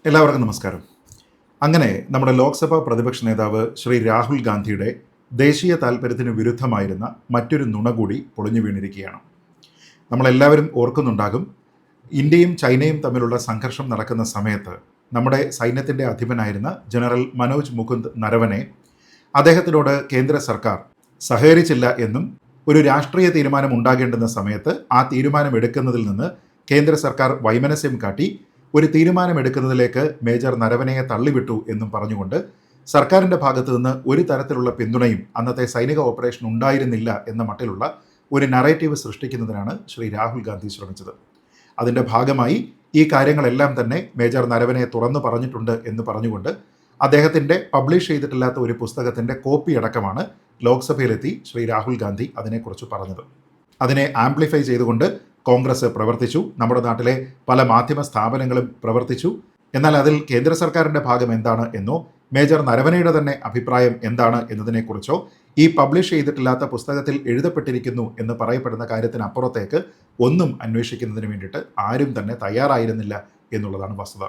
എല്ലാവർക്കും നമസ്കാരം. അങ്ങനെ നമ്മുടെ ലോക്സഭാ പ്രതിപക്ഷ നേതാവ് ശ്രീ രാഹുൽ ഗാന്ധിയുടെ ദേശീയ താൽപ്പര്യത്തിന് വിരുദ്ധമായിരുന്ന മറ്റൊരു നുണ കൂടി പൊളിഞ്ഞു വീണിരിക്കുകയാണ്. നമ്മളെല്ലാവരും ഓർക്കുന്നുണ്ടാകും, ഇന്ത്യയും ചൈനയും തമ്മിലുള്ള സംഘർഷം നടക്കുന്ന സമയത്ത് നമ്മുടെ സൈന്യത്തിൻ്റെ അധിപനായിരുന്ന ജനറൽ മനോജ് മുകുന്ദ് നരവനെ അദ്ദേഹത്തിനോട് കേന്ദ്ര സർക്കാർ സഹകരിച്ചില്ല എന്നും ഒരു രാഷ്ട്രീയ തീരുമാനം ഉണ്ടാകേണ്ടുന്ന സമയത്ത് ആ തീരുമാനം എടുക്കുന്നതിൽ നിന്ന് കേന്ദ്ര സർക്കാർ വൈമനസ്യം കാട്ടി ഒരു തീരുമാനമെടുക്കുന്നതിലേക്ക് മേജർ നരവനെയെ തള്ളിവിട്ടു എന്നും പറഞ്ഞുകൊണ്ട് സർക്കാരിൻ്റെ ഭാഗത്തു നിന്ന് ഒരു തരത്തിലുള്ള പിന്തുണയും അന്നത്തെ സൈനിക ഓപ്പറേഷൻ ഉണ്ടായിരുന്നില്ല എന്ന മട്ടിലുള്ള ഒരു നറേറ്റീവ് സൃഷ്ടിക്കുന്നതിനാണ് ശ്രീ രാഹുൽ ഗാന്ധി ശ്രമിച്ചത്. അതിൻ്റെ ഭാഗമായി ഈ കാര്യങ്ങളെല്ലാം തന്നെ മേജർ നരവനെ തുറന്നു പറഞ്ഞിട്ടുണ്ട് എന്ന് പറഞ്ഞുകൊണ്ട് അദ്ദേഹത്തിൻ്റെ പബ്ലിഷ് ചെയ്തിട്ടില്ലാത്ത ഒരു പുസ്തകത്തിൻ്റെ കോപ്പി അടക്കമാണ് ലോക്സഭയിലെത്തി ശ്രീ രാഹുൽ ഗാന്ധി അതിനെക്കുറിച്ച് പറഞ്ഞത്. അതിനെ ആംപ്ലിഫൈ ചെയ്തുകൊണ്ട് കോൺഗ്രസ് പ്രവർത്തിച്ചു, നമ്മുടെ നാട്ടിലെ പല മാധ്യമ സ്ഥാപനങ്ങളും പ്രവർത്തിച്ചു. എന്നാൽ അതിൽ കേന്ദ്ര സർക്കാരിൻ്റെ ഭാഗം എന്താണ് എന്നോ മേജർ നരവനെയുടെ തന്നെ അഭിപ്രായം എന്താണ് എന്നതിനെക്കുറിച്ചോ ഈ പബ്ലിഷ് ചെയ്തിട്ടില്ലാത്ത പുസ്തകത്തിൽ എഴുതപ്പെട്ടിരിക്കുന്നു എന്ന് പറയപ്പെടുന്ന കാര്യത്തിനപ്പുറത്തേക്ക് ഒന്നും അന്വേഷിക്കുന്നതിന് വേണ്ടിയിട്ട് ആരും തന്നെ തയ്യാറായിരുന്നില്ല എന്നുള്ളതാണ് വസ്തുത.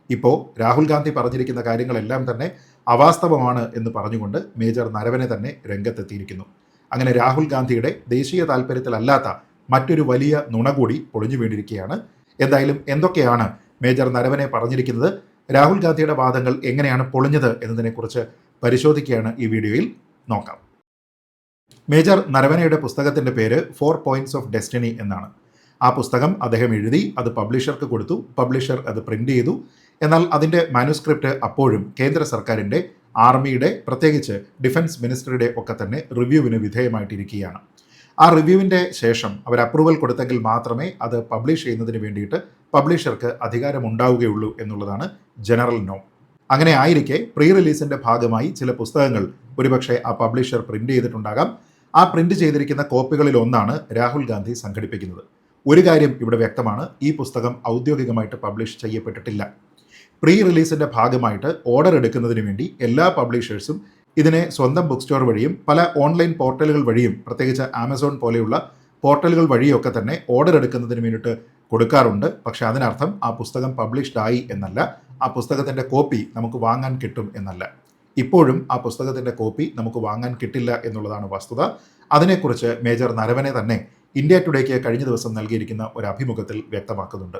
ഇപ്പോൾ രാഹുൽ ഗാന്ധി പറഞ്ഞിരിക്കുന്ന കാര്യങ്ങളെല്ലാം തന്നെ അവാസ്തവമാണ് എന്ന് പറഞ്ഞുകൊണ്ട് മേജർ നരവനെ തന്നെ രംഗത്തെത്തിയിരിക്കുന്നു. അങ്ങനെ രാഹുൽ ഗാന്ധിയുടെ ദേശീയ താൽപ്പര്യത്തിലല്ലാത്ത മറ്റൊരു വലിയ നുണ കൂടി പൊളിഞ്ഞു വീണിരിക്കുകയാണ്. എന്തായാലും എന്തൊക്കെയാണ് മേജർ നരവനെ പറഞ്ഞിരിക്കുന്നത്, രാഹുൽ ഗാന്ധിയുടെ വാദങ്ങൾ എങ്ങനെയാണ് പൊളിഞ്ഞത് എന്നതിനെക്കുറിച്ച് പരിശോധിക്കുകയാണ് ഈ വീഡിയോയിൽ. നോക്കാം. മേജർ നരവനെയുടെ പുസ്തകത്തിൻ്റെ പേര് 4 പോയിന്റ്സ് ഓഫ് ഡെസ്റ്റിനി എന്നാണ്. ആ പുസ്തകം അദ്ദേഹം എഴുതി, അത് പബ്ലിഷർക്ക് കൊടുത്തു, പബ്ലിഷർ അത് പ്രിൻ്റ് ചെയ്തു. എന്നാൽ അതിൻ്റെ മാനുസ്ക്രിപ്റ്റ് അപ്പോഴും കേന്ദ്ര സർക്കാരിൻ്റെ, ആർമിയുടെ, പ്രത്യേകിച്ച് ഡിഫൻസ് മിനിസ്റ്ററുടെ ഒക്കെ തന്നെ റിവ്യൂവിന് വിധേയമായിട്ടിരിക്കുകയാണ്. ആ റിവ്യൂവിൻ്റെ ശേഷം അവർ അപ്രൂവൽ കൊടുത്തെങ്കിൽ മാത്രമേ അത് പബ്ലിഷ് ചെയ്യുന്നതിന് വേണ്ടിയിട്ട് പബ്ലിഷർക്ക് അധികാരമുണ്ടാവുകയുള്ളൂ എന്നുള്ളതാണ് ജനറൽ നോം. അങ്ങനെ ആയിരിക്കെ പ്രീ റിലീസിൻ്റെ ഭാഗമായി ചില പുസ്തകങ്ങൾ ഒരുപക്ഷെ ആ പബ്ലിഷർ പ്രിൻ്റ് ചെയ്തിട്ടുണ്ടാകാം. ആ പ്രിൻ്റ് ചെയ്തിരിക്കുന്ന കോപ്പികളിൽ ഒന്നാണ് രാഹുൽ ഗാന്ധി സംഘടിപ്പിക്കുന്നത്. ഒരു കാര്യം ഇവിടെ വ്യക്തമാണ്, ഈ പുസ്തകം ഔദ്യോഗികമായിട്ട് പബ്ലിഷ് ചെയ്യപ്പെട്ടിട്ടില്ല. പ്രീ റിലീസിൻ്റെ ഭാഗമായിട്ട് ഓർഡർ എടുക്കുന്നതിന് വേണ്ടി എല്ലാ പബ്ലിഷേഴ്സും ഇതിനെ സ്വന്തം ബുക്ക് സ്റ്റോർ വഴിയും പല ഓൺലൈൻ പോർട്ടലുകൾ വഴിയും, പ്രത്യേകിച്ച് ആമസോൺ പോലെയുള്ള പോർട്ടലുകൾ വഴിയൊക്കെ തന്നെ ഓർഡർ എടുക്കുന്നതിന് വേണ്ടിയിട്ട് കൊടുക്കാറുണ്ട്. പക്ഷേ അതിനർത്ഥം ആ പുസ്തകം പബ്ലിഷ്ഡ് ആയി എന്നല്ല, ആ പുസ്തകത്തിൻ്റെ കോപ്പി നമുക്ക് വാങ്ങാൻ കിട്ടും എന്നല്ല. ഇപ്പോഴും ആ പുസ്തകത്തിൻ്റെ കോപ്പി നമുക്ക് വാങ്ങാൻ കിട്ടില്ല എന്നുള്ളതാണ് വസ്തുത. അതിനെക്കുറിച്ച് മേജർ നരവനെ തന്നെ ഇന്ത്യ ടുഡേക്ക് കഴിഞ്ഞ ദിവസം നൽകിയിരിക്കുന്ന ഒരു അഭിമുഖത്തിൽ വ്യക്തമാക്കുന്നുണ്ട്.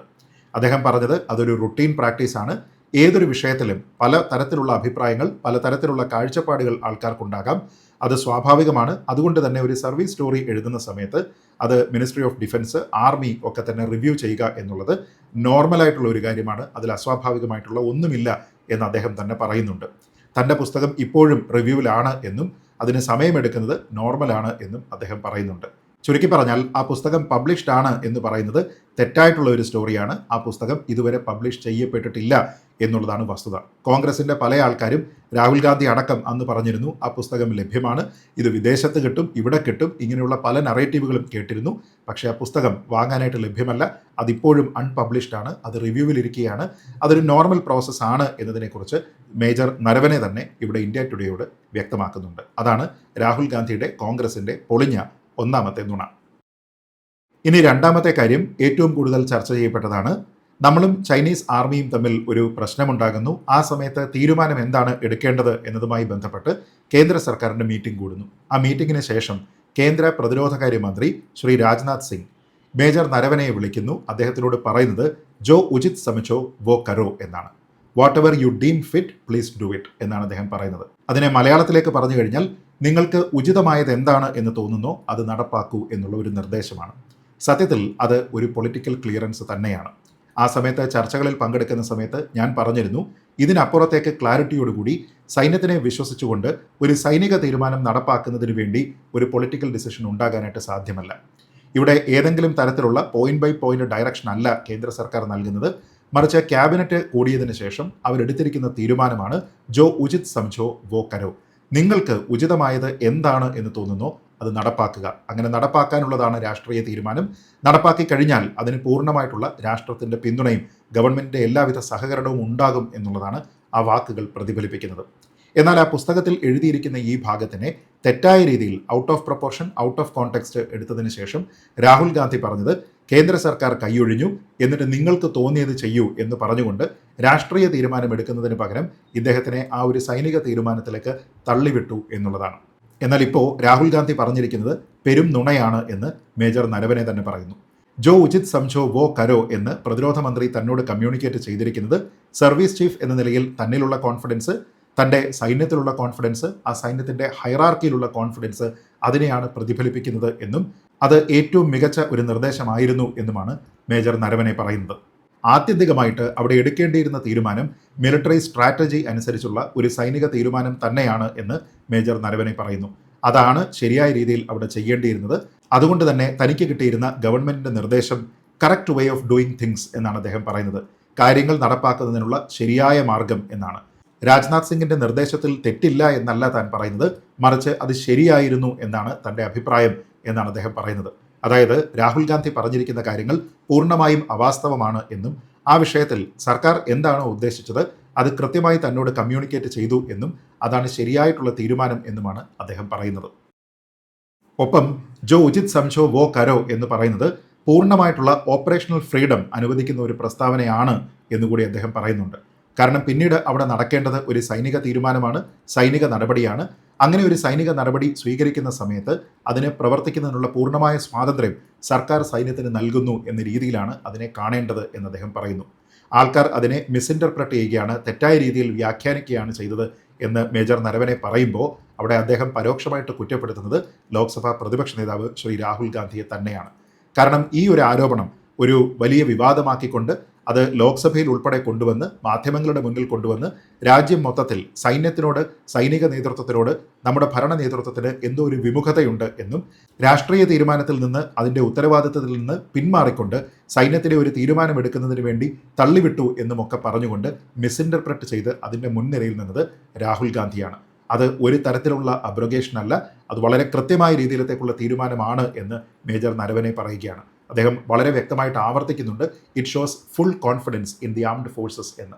അദ്ദേഹം പറഞ്ഞത് അതൊരു റുട്ടീൻ പ്രാക്ടീസാണ്. ഏതൊരു വിഷയത്തിലും പല തരത്തിലുള്ള അഭിപ്രായങ്ങൾ, പല തരത്തിലുള്ള കാഴ്ചപ്പാടുകൾ ആൾക്കാർക്കുണ്ടാകാം. അത് സ്വാഭാവികമാണ്. അതുകൊണ്ട് തന്നെ ഒരു സർവീസ് സ്റ്റോറി എഴുതുന്ന സമയത്ത് അത് മിനിസ്ട്രി ഓഫ് ഡിഫൻസ്, ആർമി ഒക്കെ തന്നെ റിവ്യൂ ചെയ്യുക എന്നുള്ളത് നോർമലായിട്ടുള്ള ഒരു കാര്യമാണ്. അതിൽ അസ്വാഭാവികമായിട്ടുള്ള ഒന്നുമില്ല എന്ന് അദ്ദേഹം തന്നെ പറയുന്നുണ്ട്. തൻ്റെ പുസ്തകം ഇപ്പോഴും റിവ്യൂവിലാണ് എന്നും അതിന് സമയമെടുക്കുന്നത് നോർമലാണ് എന്നും അദ്ദേഹം പറയുന്നുണ്ട്. ചുരുക്കി പറഞ്ഞാൽ ആ പുസ്തകം പബ്ലിഷ്ഡ് ആണ് എന്ന് പറയുന്നത് തെറ്റായിട്ടുള്ള ഒരു സ്റ്റോറിയാണ്. ആ പുസ്തകം ഇതുവരെ പബ്ലിഷ് ചെയ്യപ്പെട്ടിട്ടില്ല എന്നുള്ളതാണ് വസ്തുത. കോൺഗ്രസിൻ്റെ പല ആൾക്കാരും, രാഹുൽ ഗാന്ധി അടക്കം, അന്ന് പറഞ്ഞിരുന്നു ആ പുസ്തകം ലഭ്യമാണ്, ഇത് വിദേശത്ത് കിട്ടും, ഇവിടെ കിട്ടും, ഇങ്ങനെയുള്ള പല നറേറ്റീവുകളും കേട്ടിരുന്നു. പക്ഷേ ആ പുസ്തകം വാങ്ങാനായിട്ട് ലഭ്യമല്ല, അതിപ്പോഴും അൺപബ്ലിഷ്ഡ് ആണ്, അത് റിവ്യൂവിലിരിക്കുകയാണ്, അതൊരു നോർമൽ പ്രോസസ്സ് ആണ് എന്നതിനെക്കുറിച്ച് മേജർ നരവനെ തന്നെ ഇവിടെ ഇന്ത്യ ടുഡേയോട് വ്യക്തമാക്കുന്നുണ്ട്. അതാണ് രാഹുൽ ഗാന്ധിയുടെ, കോൺഗ്രസിൻ്റെ പൊളിഞ്ഞ ഒന്നാമത്തെ നുണ. ഇനി രണ്ടാമത്തെ കാര്യം ഏറ്റവും കൂടുതൽ ചർച്ച ചെയ്യപ്പെട്ടതാണ്. നമ്മളും ചൈനീസ് ആർമിയും തമ്മിൽ ഒരു പ്രശ്നമുണ്ടാകുന്നു. ആ സമയത്ത് തീരുമാനം എന്താണ് എടുക്കേണ്ടത് എന്നതുമായി ബന്ധപ്പെട്ട് കേന്ദ്ര സർക്കാരിൻ്റെ മീറ്റിംഗ് കൂടുന്നു. ആ മീറ്റിംഗിന് ശേഷം കേന്ദ്ര പ്രതിരോധകാര്യ മന്ത്രി ശ്രീ രാജ്നാഥ് സിംഗ് മേജർ നരവനെയെ വിളിക്കുന്നു. അദ്ദേഹത്തിനോട് പറയുന്നത് ജോ ഉചിത് സമച്ചോ വോ കരോ എന്നാണ്. What ever you deem fit please do it എന്നാണ് അദ്ദേഹം പറയുന്നത്. അതിനെ മലയാളത്തിലേക്ക് പറഞ്ഞു കഴിഞ്ഞാൽ നിങ്ങൾക്ക് ഉചിതമായത് എന്താണ് എന്ന് തോന്നുന്നോ അത് നടപ്പാക്കൂ എന്നുള്ള ഒരു നിർദ്ദേശമാണ്. സത്യത്തിൽ അത് ഒരു പൊളിറ്റിക്കൽ ക്ലിയറൻസ് തന്നെയാണ്. ആ സമയത്ത് ചർച്ചകളിൽ പങ്കെടുക്കുന്ന സമയത്ത് ഞാൻ പറഞ്ഞിരുന്നു, ഇതിനപ്പുറത്തേക്ക് ക്ലാരിറ്റിയോടുകൂടി സൈന്യത്തിനെ വിശ്വസിച്ചുകൊണ്ട് ഒരു സൈനിക തീരുമാനം നടപ്പാക്കുന്നതിന് വേണ്ടി ഒരു പൊളിറ്റിക്കൽ ഡിസിഷൻ ഉണ്ടാകാനായിട്ട് സാധ്യമല്ല. ഇവിടെ ഏതെങ്കിലും തരത്തിലുള്ള പോയിന്റ് ബൈ പോയിന്റ് ഡയറക്ഷൻ അല്ല കേന്ദ്ര സർക്കാർ നൽകുന്നത്. മറിച്ച് ക്യാബിനറ്റ് കൂടിയതിന് ശേഷം അവരെടുത്തിരിക്കുന്ന തീരുമാനമാണ് ജോ ഉചിത് സമਝോ വോ കരോ. നിങ്ങൾക്ക് ഉചിതമായത് എന്താണ് എന്ന് തോന്നുന്നോ അത് നടപ്പാക്കുക. അങ്ങനെ നടപ്പാക്കാനുള്ളതാണ് രാഷ്ട്രീയ തീരുമാനം. നടപ്പാക്കി കഴിഞ്ഞാൽ അതിന് പൂർണ്ണമായിട്ടുള്ള രാഷ്ട്രത്തിൻ്റെ പിന്തുണയും ഗവൺമെൻറ്റിൻ്റെ എല്ലാവിധ സഹകരണവും ഉണ്ടാകും എന്നുള്ളതാണ് ആ വാക്കുകൾ പ്രതിഫലിപ്പിക്കുന്നത്. എന്നാൽ ആ പുസ്തകത്തിൽ എഴുതിയിരിക്കുന്ന ഈ ഭാഗത്തിനെ തെറ്റായ രീതിയിൽ out of proportion, out of context എടുത്തതിന് ശേഷം രാഹുൽ ഗാന്ധി പറഞ്ഞത് കേന്ദ്ര സർക്കാർ കൈയൊഴിഞ്ഞു, എന്നിട്ട് നിങ്ങൾക്ക് തോന്നിയത് ചെയ്യൂ എന്ന് പറഞ്ഞുകൊണ്ട് രാഷ്ട്രീയ തീരുമാനമെടുക്കുന്നതിന് പകരം ഇദ്ദേഹത്തിനെ ആ ഒരു സൈനിക തീരുമാനത്തിലേക്ക് തള്ളിവിട്ടു എന്നുള്ളതാണ്. എന്നാൽ ഇപ്പോൾ രാഹുൽ ഗാന്ധി പറഞ്ഞിരിക്കുന്നത് പെരും നുണയാണ് എന്ന് മേജർ നരവനെ തന്നെ പറയുന്നു. ജോ ഉചിത് സംജോ വോ കരോ എന്ന് പ്രതിരോധ മന്ത്രി തന്നോട് കമ്മ്യൂണിക്കേറ്റ് ചെയ്തിരിക്കുന്നത് സർവീസ് ചീഫ് എന്ന നിലയിൽ തന്നിലുള്ള കോൺഫിഡൻസ്, തൻ്റെ സൈന്യത്തിലുള്ള കോൺഫിഡൻസ്, ആ സൈന്യത്തിൻ്റെ ഹൈറാർക്കിയിലുള്ള കോൺഫിഡൻസ് അതിനെയാണ് പ്രതിഫലിപ്പിക്കുന്നത് എന്നും അത് ഏറ്റവും മികച്ച ഒരു നിർദ്ദേശമായിരുന്നു എന്നുമാണ് മേജർ നരവനെ പറയുന്നത്. ആത്യന്തികമായിട്ട് അവിടെ എടുക്കേണ്ടിയിരുന്ന തീരുമാനം മിലിറ്ററി സ്ട്രാറ്റജി അനുസരിച്ചുള്ള ഒരു സൈനിക തീരുമാനം തന്നെയാണ് എന്ന് മേജർ നരവനെ പറയുന്നു. അതാണ് ശരിയായ രീതിയിൽ അവിടെ ചെയ്യേണ്ടിയിരുന്നത്. അതുകൊണ്ട് തന്നെ തനിക്ക് കിട്ടിയിരുന്ന ഗവൺമെന്റിന്റെ നിർദ്ദേശം correct way of doing things എന്നാണ് അദ്ദേഹം പറയുന്നത്. കാര്യങ്ങൾ നടപ്പാക്കുന്നതിനുള്ള ശരിയായ മാർഗം എന്നാണ്. രാജ്നാഥ് സിംഗിന്റെ നിർദ്ദേശത്തിൽ തെറ്റില്ല എന്നല്ല താൻ പറയുന്നത്, മറിച്ച് അത് ശരിയായിരുന്നു എന്നാണ് തൻ്റെ അഭിപ്രായം എന്നാണ് അദ്ദേഹം പറയുന്നത്. അതായത് രാഹുൽ ഗാന്ധി പറഞ്ഞിരിക്കുന്ന കാര്യങ്ങൾ പൂർണ്ണമായും അവാസ്തവമാണ് എന്നും ആ വിഷയത്തിൽ സർക്കാർ എന്താണോ ഉദ്ദേശിച്ചത് അത് കൃത്യമായി തന്നോട് കമ്മ്യൂണിക്കേറ്റ് ചെയ്തു എന്നും അതാണ് ശരിയായിട്ടുള്ള തീരുമാനം എന്നുമാണ് അദ്ദേഹം പറയുന്നത്. ഒപ്പം ജോ ഉചിത് സംജോ വോ കരോ എന്ന് പറയുന്നത് പൂർണ്ണമായിട്ടുള്ള ഓപ്പറേഷണൽ ഫ്രീഡം അനുവദിക്കുന്ന ഒരു പ്രസ്താവനയാണ് എന്നുകൂടി അദ്ദേഹം പറയുന്നുണ്ട്. കാരണം പിന്നീട് അവിടെ നടക്കേണ്ടത് ഒരു സൈനിക തീരുമാനമാണ്, സൈനിക നടപടിയാണ്. അങ്ങനെ ഒരു സൈനിക നടപടി സ്വീകരിക്കുന്ന സമയത്ത് അതിനെ പ്രവർത്തിക്കുന്നതിനുള്ള പൂർണ്ണമായ സ്വാതന്ത്ര്യം സർക്കാർ സൈന്യത്തിന് നൽകുന്നു എന്ന രീതിയിലാണ് അതിനെ കാണേണ്ടത് എന്ന് അദ്ദേഹം പറയുന്നു. ആൾക്കാർ അതിനെ മിസ്ഇൻ്റർപ്രറ്റ് ചെയ്യുകയാണ്, തെറ്റായ രീതിയിൽ വ്യാഖ്യാനിക്കുകയാണ് ചെയ്തത് എന്ന് മേജർ നരവനെ പറയുമ്പോൾ അവിടെ അദ്ദേഹം പരോക്ഷമായിട്ട് കുറ്റപ്പെടുത്തുന്നത് ലോക്സഭാ പ്രതിപക്ഷ നേതാവ് ശ്രീ രാഹുൽ ഗാന്ധിയെ തന്നെയാണ്. കാരണം ഈ ഒരു ആരോപണം ഒരു വലിയ വിവാദമാക്കിക്കൊണ്ട് അത് ലോക്സഭയിൽ ഉൾപ്പെടെ കൊണ്ടുവന്ന് മാധ്യമങ്ങളുടെ മുന്നിൽ കൊണ്ടുവന്ന് രാജ്യം മൊത്തത്തിൽ സൈന്യത്തിനോട്, സൈനിക നേതൃത്വത്തിനോട്, നമ്മുടെ ഭരണ നേതൃത്വത്തിന് എന്തോ ഒരു വിമുഖതയുണ്ട് എന്നും രാഷ്ട്രീയ തീരുമാനത്തിൽ നിന്ന്, അതിൻ്റെ ഉത്തരവാദിത്തത്തിൽ നിന്ന് പിന്മാറിക്കൊണ്ട് സൈന്യത്തിലെ ഒരു തീരുമാനമെടുക്കുന്നതിന് വേണ്ടി തള്ളിവിട്ടു എന്നുമൊക്കെ പറഞ്ഞുകൊണ്ട് മിസ്ഇൻ്റർപ്രറ്റ് ചെയ്ത് അതിൻ്റെ മുൻനിരയിൽ നിന്നത് രാഹുൽ ഗാന്ധിയാണ്. അത് ഒരു തരത്തിലുള്ള അബ്രഗേഷൻ അല്ല, അത് വളരെ കൃത്യമായ രീതിയിലത്തേക്കുള്ള തീരുമാനമാണ് എന്ന് മേജർ നരവനെ പറയുകയാണ്. അദ്ദേഹം വളരെ വ്യക്തമായിട്ട് ആവർത്തിക്കുന്നുണ്ട്, it shows full confidence in the armed forces എന്ന്.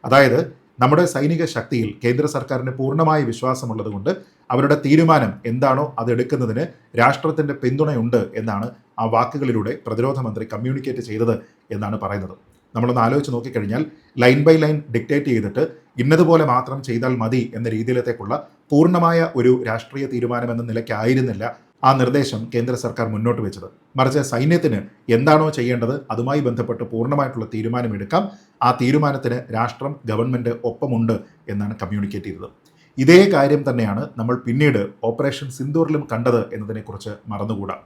അതായത് നമ്മുടെ സൈനിക ശക്തിയിൽ കേന്ദ്ര സർക്കാരിന് പൂർണ്ണമായ വിശ്വാസമുള്ളതുകൊണ്ട് അവരുടെ തീരുമാനം എന്താണോ അതെടുക്കുന്നതിന് രാഷ്ട്രത്തിൻ്റെ പിന്തുണയുണ്ട് എന്നാണ് ആ വാക്കുകളിലൂടെ പ്രതിരോധ മന്ത്രി കമ്മ്യൂണിക്കേറ്റ് ചെയ്തത് എന്നാണ് പറയുന്നത്. നമ്മളൊന്ന് ആലോചിച്ച് നോക്കിക്കഴിഞ്ഞാൽ ലൈൻ ബൈ ലൈൻ ഡിക്റ്റേറ്റ് ചെയ്തിട്ട് ഇന്നതുപോലെ മാത്രം ചെയ്താൽ മതി എന്ന രീതിയിലത്തേക്കുള്ള പൂർണ്ണമായ ഒരു രാഷ്ട്രീയ തീരുമാനം എന്ന നിലയ്ക്കായിരുന്നില്ല ആ നിർദ്ദേശം കേന്ദ്ര സർക്കാർ മുന്നോട്ട് വെച്ചത്. മറിച്ച് സൈന്യത്തിന് എന്താണോ ചെയ്യേണ്ടത് അതുമായി ബന്ധപ്പെട്ട് പൂർണ്ണമായിട്ടുള്ള തീരുമാനമെടുക്കാം, ആ തീരുമാനത്തിന് രാഷ്ട്രം, ഗവൺമെൻറ് ഒപ്പമുണ്ട് എന്നാണ് കമ്മ്യൂണിക്കേറ്റ് ചെയ്തത്. ഇതേ കാര്യം തന്നെയാണ് നമ്മൾ പിന്നീട് ഓപ്പറേഷൻ സിന്ദൂറിലും കണ്ടത് എന്നതിനെക്കുറിച്ച് മറന്നുകൂടാ.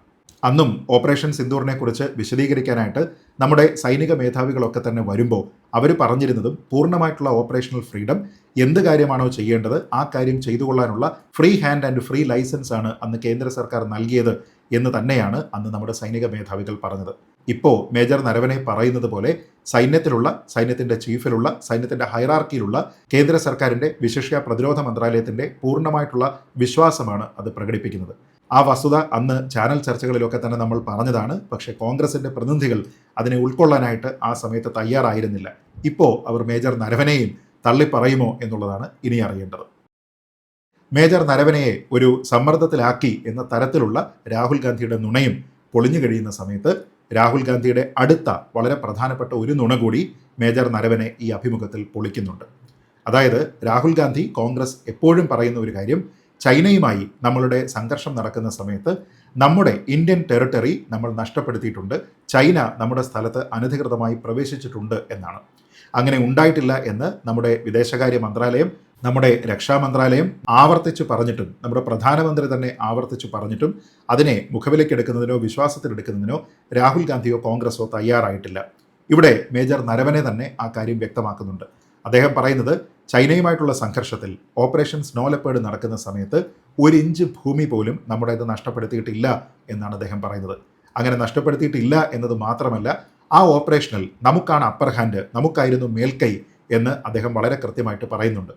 അന്നും ഓപ്പറേഷൻ സിന്ദൂറിനെ കുറിച്ച് വിശദീകരിക്കാനായിട്ട് നമ്മുടെ സൈനിക മേധാവികളൊക്കെ തന്നെ വരുമ്പോൾ അവർ പറഞ്ഞിരുന്നതും പൂർണ്ണമായിട്ടുള്ള ഓപ്പറേഷണൽ ഫ്രീഡം, എന്ത് കാര്യമാണോ ചെയ്യേണ്ടത് ആ കാര്യം ചെയ്തു കൊള്ളാനുള്ള free hand and free license ആണ് അന്ന് കേന്ദ്ര സർക്കാർ നൽകിയത് എന്ന് തന്നെയാണ് അന്ന് നമ്മുടെ സൈനിക മേധാവികൾ പറഞ്ഞത്. ഇപ്പോൾ മേജർ നരവനെ പറയുന്നത് പോലെ സൈന്യത്തിലുള്ള, സൈന്യത്തിൻ്റെ ചീഫിലുള്ള, സൈന്യത്തിൻ്റെ ഹൈറാർക്കിയിലുള്ള കേന്ദ്ര സർക്കാരിൻ്റെ വിശിഷ്യ പ്രതിരോധ മന്ത്രാലയത്തിൻ്റെ പൂർണ്ണമായിട്ടുള്ള വിശ്വാസമാണ് അത് പ്രകടിപ്പിക്കുന്നത്. ആ വസ്തുത അന്ന് ചാനൽ ചർച്ചകളിലൊക്കെ തന്നെ നമ്മൾ പറഞ്ഞതാണ്. പക്ഷേ കോൺഗ്രസിൻ്റെ പ്രതിനിധികൾ അതിനെ ഉൾക്കൊള്ളാനായിട്ട് ആ സമയത്ത് തയ്യാറായിരുന്നില്ല. ഇപ്പോൾ അവർ മേജർ നരവനെയും തള്ളിപ്പറയുമോ എന്നുള്ളതാണ് ഇനി അറിയേണ്ടത്. മേജർ നരവനെയെ ഒരു സമ്മർദ്ദത്തിലാക്കി എന്ന തരത്തിലുള്ള രാഹുൽ ഗാന്ധിയുടെ നുണയും പൊളിഞ്ഞു കഴിയുന്ന സമയത്ത് രാഹുൽ ഗാന്ധിയുടെ അടുത്ത വളരെ പ്രധാനപ്പെട്ട ഒരു നുണ കൂടി മേജർ നരവനെ ഈ അഭിമുഖത്തിൽ പൊളിക്കുന്നുണ്ട്. അതായത് രാഹുൽ ഗാന്ധി, കോൺഗ്രസ് എപ്പോഴും പറയുന്ന ഒരു കാര്യം, ചൈനയുമായി നമ്മളുടെ സംഘർഷം നടക്കുന്ന സമയത്ത് നമ്മുടെ ഇന്ത്യൻ ടെറിട്ടറി നമ്മൾ നഷ്ടപ്പെടുത്തിയിട്ടുണ്ട്, ചൈന നമ്മുടെ സ്ഥലത്ത് അനധികൃതമായി പ്രവേശിച്ചിട്ടുണ്ട് എന്നാണ്. അങ്ങനെ ഉണ്ടായിട്ടില്ല എന്ന് നമ്മുടെ വിദേശകാര്യ മന്ത്രാലയം, നമ്മുടെ രക്ഷാ മന്ത്രാലയം ആവർത്തിച്ച് പറഞ്ഞിട്ടും, നമ്മുടെ പ്രധാനമന്ത്രി തന്നെ ആവർത്തിച്ച് പറഞ്ഞിട്ടും അതിനെ മുഖവിലക്കെടുക്കുന്നതിനോ വിശ്വാസത്തിലെടുക്കുന്നതിനോ രാഹുൽ ഗാന്ധിയോ കോൺഗ്രസോ തയ്യാറായിട്ടില്ല. ഇവിടെ മേജർ നരവനെ തന്നെ ആ കാര്യം വ്യക്തമാക്കുന്നുണ്ട്. അദ്ദേഹം പറയുന്നത് ചൈനയുമായിട്ടുള്ള സംഘർഷത്തിൽ ഓപ്പറേഷൻ സ്നോ ലെപ്പേർഡ് നടക്കുന്ന സമയത്ത് 1 ഇഞ്ച് ഭൂമി പോലും നമ്മുടേത് നഷ്ടപ്പെടുത്തിയിട്ടില്ല എന്നാണ് അദ്ദേഹം പറയുന്നത്. അങ്ങനെ നഷ്ടപ്പെടുത്തിയിട്ടില്ല എന്നത് മാത്രമല്ല, ആ ഓപ്പറേഷനിൽ നമുക്കാണ് അപ്പർ ഹാൻഡ്, നമുക്കായിരുന്നു മേൽക്കൈ എന്ന് അദ്ദേഹം വളരെ കൃത്യമായിട്ട് പറയുന്നുണ്ട്.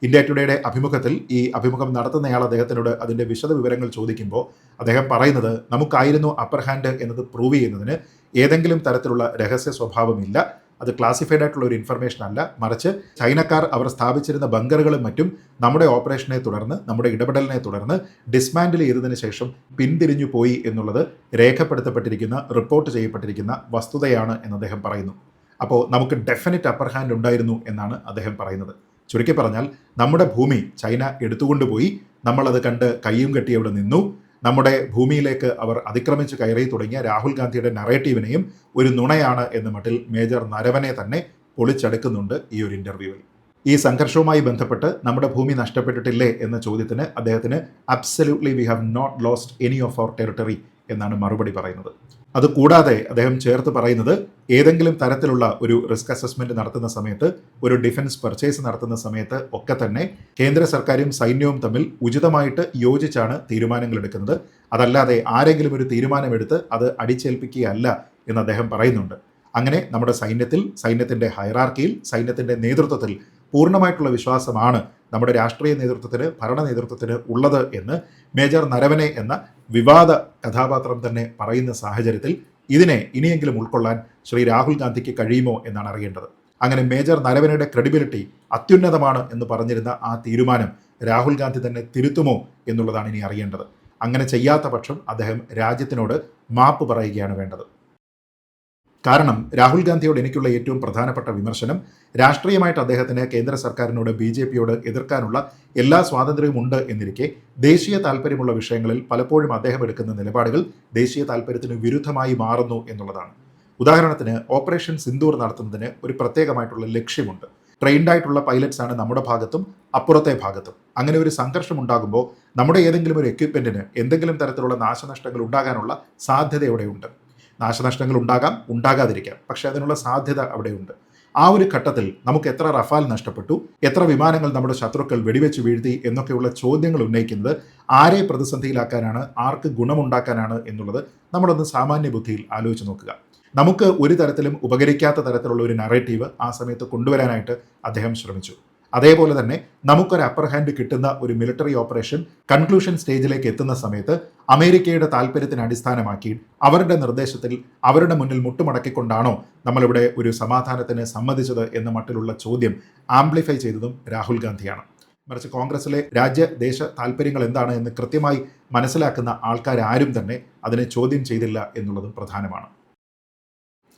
ഇന്ത്യ ടുഡേയുടെ അഭിമുഖത്തിൽ ഈ അഭിമുഖം നടത്തുന്നയാൾ അദ്ദേഹത്തിനോട് അതിൻ്റെ വിശദ വിവരങ്ങൾ ചോദിക്കുമ്പോൾ അദ്ദേഹം പറയുന്നത്, നമുക്കായിരുന്നു അപ്പർ ഹാൻഡ് എന്നത് പ്രൂവ് ചെയ്യുന്നതിന് ഏതെങ്കിലും തരത്തിലുള്ള രഹസ്യ സ്വഭാവമില്ല, അത് ക്ലാസിഫൈഡ് ആയിട്ടുള്ള ഒരു ഇൻഫർമേഷൻ അല്ല, മറിച്ച് ചൈനക്കാർ അവർ സ്ഥാപിച്ചിരുന്ന ബങ്കറുകളും മറ്റും നമ്മുടെ ഓപ്പറേഷനെ തുടർന്ന്, നമ്മുടെ ഇടപെടലിനെ തുടർന്ന് ഡിസ്മാൻഡിൽ ചെയ്തതിന് ശേഷം പിന്തിരിഞ്ഞു പോയി എന്നുള്ളത് രേഖപ്പെടുത്തപ്പെട്ടിരിക്കുന്ന, റിപ്പോർട്ട് ചെയ്യപ്പെട്ടിരിക്കുന്ന വസ്തുതയാണ് എന്ന് അദ്ദേഹം പറയുന്നു. അപ്പോൾ നമുക്ക് ഡെഫിനറ്റ് അപ്പർ ഹാൻഡ് ഉണ്ടായിരുന്നു എന്നാണ് അദ്ദേഹം പറയുന്നത്. ചുരുക്കി പറഞ്ഞാൽ നമ്മുടെ ഭൂമി ചൈന എടുത്തുകൊണ്ടുപോയി, നമ്മളത് കണ്ട് കയ്യും കെട്ടി അവിടെ നിന്നു. നമ്മുടെ ഭൂമിയിലേക്ക് അവർ അതിക്രമിച്ച് കയറി തുടങ്ങിയ രാഹുൽ ഗാന്ധിയുടെ നറേറ്റീവിനെയും ഒരു നുണയാണ് എന്ന മട്ടിൽ മേജർ നരവനെ തന്നെ പൊളിച്ചെടുക്കുന്നുണ്ട് ഈ ഒരു ഇൻ്റർവ്യൂവിൽ. ഈ സംഘർഷവുമായി ബന്ധപ്പെട്ട് നമ്മുടെ ഭൂമി നഷ്ടപ്പെട്ടിട്ടില്ലേ എന്ന ചോദ്യത്തിന് അദ്ദേഹത്തിന് absolutely we have not lost any of our territory എന്നാണ് മറുപടി പറയുന്നത്. അതുകൂടാതെ അദ്ദേഹം ചേർത്ത് പറയുന്നത്, ഏതെങ്കിലും തരത്തിലുള്ള ഒരു റിസ്ക് അസസ്മെൻറ്റ് നടത്തുന്ന സമയത്ത്, ഒരു ഡിഫൻസ് പർച്ചേസ് നടത്തുന്ന സമയത്ത് ഒക്കെ തന്നെ കേന്ദ്ര സർക്കാരും സൈന്യവും തമ്മിൽ ഉചിതമായിട്ട് യോജിച്ചാണ് തീരുമാനങ്ങൾ എടുക്കുന്നത്. അതല്ലാതെ ആരെങ്കിലും ഒരു തീരുമാനമെടുത്ത് അത് അടിച്ചേൽപ്പിക്കുകയല്ല എന്ന് അദ്ദേഹം പറയുന്നുണ്ട്. അങ്ങനെ നമ്മുടെ സൈന്യത്തിൻ്റെ ഹൈറാർക്കിയിൽ, സൈന്യത്തിൻ്റെ നേതൃത്വത്തിൽ പൂർണ്ണമായിട്ടുള്ള വിശ്വാസമാണ് നമ്മുടെ രാഷ്ട്രീയ നേതൃത്വത്തിന്, ഭരണ നേതൃത്വത്തിന് ഉള്ളത് എന്ന് മേജർ നരവനെ എന്ന വിവാദ കഥാപാത്രം തന്നെ പറയുന്ന സാഹചര്യത്തിൽ ഇതിനെ ഇനിയെങ്കിലും ഉൾക്കൊള്ളാൻ ശ്രീ രാഹുൽ ഗാന്ധിക്ക് കഴിയുമോ എന്നാണ് അറിയേണ്ടത്. അങ്ങനെ മേജർ നരവനയുടെ ക്രെഡിബിലിറ്റി അത്യുന്നതമാണ് എന്ന് പറഞ്ഞിരുന്ന ആ തീരുമാനം രാഹുൽ ഗാന്ധി തന്നെ തിരുത്തുമോ എന്നുള്ളതാണ് ഇനി അറിയേണ്ടത്. അങ്ങനെ ചെയ്യാത്ത പക്ഷം അദ്ദേഹം രാജ്യത്തിനോട് മാപ്പ് പറയുകയാണ് വേണ്ടത്. കാരണം രാഹുൽ ഗാന്ധിയോട് എനിക്കുള്ള ഏറ്റവും പ്രധാനപ്പെട്ട വിമർശനം, രാഷ്ട്രീയമായിട്ട് അദ്ദേഹത്തിന് കേന്ദ്ര സർക്കാരിനോട്, BJPയോട് എതിർക്കാനുള്ള എല്ലാ സ്വാതന്ത്ര്യവും ഉണ്ട് എന്നിരിക്കെ ദേശീയ താല്പര്യമുള്ള വിഷയങ്ങളിൽ പലപ്പോഴും അദ്ദേഹം എടുക്കുന്ന നിലപാടുകൾ ദേശീയ താല്പര്യത്തിന് വിരുദ്ധമായി മാറുന്നു എന്നുള്ളതാണ്. ഉദാഹരണത്തിന് ഓപ്പറേഷൻ സിന്ദൂർ നടത്തുന്നതിന് ഒരു പ്രത്യേകമായിട്ടുള്ള ലക്ഷ്യമുണ്ട്. ട്രെയിൻഡായിട്ടുള്ള പൈലറ്റ്സ് ആണ് നമ്മുടെ ഭാഗത്തും അപ്പുറത്തെ ഭാഗത്തും. അങ്ങനെ ഒരു സംഘർഷം ഉണ്ടാകുമ്പോൾ നമ്മുടെ ഏതെങ്കിലും ഒരു എക്യുപ്മെൻറ്റിന് എന്തെങ്കിലും തരത്തിലുള്ള നാശനഷ്ടങ്ങൾ ഉണ്ടാകാനുള്ള സാധ്യത എവിടെയുണ്ട്. നാശനഷ്ടങ്ങൾ ഉണ്ടാകാം, ഉണ്ടാകാതിരിക്കാം, പക്ഷേ അതിനുള്ള സാധ്യത അവിടെയുണ്ട്. ആ ഒരു ഘട്ടത്തിൽ നമുക്ക് എത്ര റഫാൽ നഷ്ടപ്പെട്ടു, എത്ര വിമാനങ്ങൾ നമ്മുടെ ശത്രുക്കൾ വെടിവെച്ച് വീഴ്ത്തി എന്നൊക്കെയുള്ള ചോദ്യങ്ങൾ ഉന്നയിക്കുന്നത് ആരെ പ്രതിസന്ധിയിലാക്കാനാണ്, ആർക്ക് ഗുണമുണ്ടാക്കാനാണ് എന്നുള്ളത് നമ്മളൊന്ന് സാമാന്യ ബുദ്ധിയിൽ ആലോചിച്ച് നോക്കുക. നമുക്ക് ഒരു തരത്തിലും ഉപകരിക്കാത്ത തരത്തിലുള്ള ഒരു നറേറ്റീവ് ആ സമയത്ത് കൊണ്ടുവരാനായിട്ട് അദ്ദേഹം ശ്രമിച്ചു. അതേപോലെ തന്നെ നമുക്കൊരു അപ്പർ ഹാൻഡ് കിട്ടുന്ന ഒരു മിലിറ്ററി ഓപ്പറേഷൻ കൺക്ലൂഷൻ സ്റ്റേജിലേക്ക് എത്തുന്ന സമയത്ത് അമേരിക്കയുടെ താല്പര്യത്തിന് അടിസ്ഥാനമാക്കി അവരുടെ നിർദ്ദേശത്തിൽ അവരുടെ മുന്നിൽ മുട്ടുമടക്കിക്കൊണ്ടാണോ നമ്മളിവിടെ ഒരു സമാധാനത്തിന് സമ്മതിച്ചത് എന്ന മട്ടിലുള്ള ചോദ്യം ആംപ്ലിഫൈ ചെയ്തതും രാഹുൽ ഗാന്ധിയാണ്. മറിച്ച് കോൺഗ്രസിലെ ദേശ താല്പര്യങ്ങൾ എന്താണ് എന്ന് കൃത്യമായി മനസ്സിലാക്കുന്ന ആൾക്കാരും തന്നെ അതിനെ ചോദ്യം ചെയ്തില്ല എന്നുള്ളതും പ്രധാനമാണ്.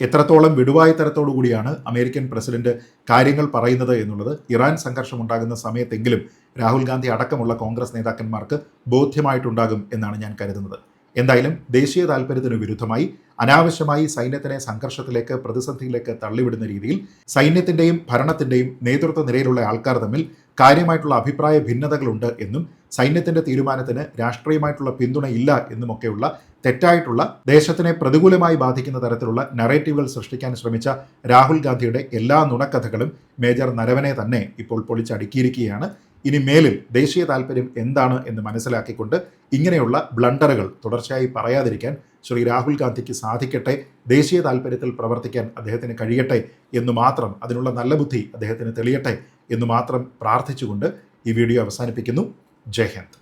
എത്രത്തോളം വിടുവായുത്തരത്തോടു കൂടിയാണ് അമേരിക്കൻ പ്രസിഡന്റ് കാര്യങ്ങൾ പറയുന്നത് എന്നുള്ളത് ഇറാൻ സംഘർഷം ഉണ്ടാകുന്ന സമയത്തെങ്കിലും രാഹുൽ ഗാന്ധി അടക്കമുള്ള കോൺഗ്രസ് നേതാക്കന്മാർക്ക് ബോധ്യമായിട്ടുണ്ടാകും എന്നാണ് ഞാൻ കരുതുന്നത്. എന്തായാലും ദേശീയ താല്പര്യത്തിന് വിരുദ്ധമായി അനാവശ്യമായി സൈന്യത്തിനെ സംഘർഷത്തിലേക്ക്, പ്രതിസന്ധിയിലേക്ക് തള്ളിവിടുന്ന രീതിയിൽ സൈന്യത്തിൻ്റെയും ഭരണത്തിൻ്റെയും നേതൃത്വ നിരയിലുള്ള ആൾക്കാർ തമ്മിൽ കാര്യമായിട്ടുള്ള അഭിപ്രായ ഭിന്നതകളുണ്ട് എന്നും സൈന്യത്തിൻ്റെ തീരുമാനത്തിന് രാഷ്ട്രീയമായിട്ടുള്ള പിന്തുണയില്ല എന്നുമൊക്കെയുള്ള തെറ്റായിട്ടുള്ള, ദേശത്തിനെ പ്രതികൂലമായി ബാധിക്കുന്ന തരത്തിലുള്ള നറേറ്റീവുകൾ സൃഷ്ടിക്കാൻ ശ്രമിച്ച രാഹുൽ ഗാന്ധിയുടെ എല്ലാ നുണക്കഥകളും മേജർ നരവനെ തന്നെ ഇപ്പോൾ പൊളിച്ചടുക്കിയിരിക്കുകയാണ്. ഇനി മേലിൽ ദേശീയ താല്പര്യം എന്താണ് എന്ന് മനസ്സിലാക്കിക്കൊണ്ട് ഇങ്ങനെയുള്ള ബ്ലണ്ടറുകൾ തുടർച്ചയായി പറയാതിരിക്കാൻ ശ്രീ രാഹുൽ ഗാന്ധിക്ക് സാധിക്കട്ടെ, ദേശീയ താല്പര്യത്തിൽ പ്രവർത്തിക്കാൻ അദ്ദേഹത്തിന് കഴിയട്ടെ എന്ന് മാത്രം, അതിനുള്ള നല്ല ബുദ്ധി അദ്ദേഹത്തിന് തെളിയട്ടെ എന്ന് മാത്രം പ്രാർത്ഥിച്ചുകൊണ്ട് ഈ വീഡിയോ അവസാനിപ്പിക്കുന്നു. ജയ് ഹിന്ദ്.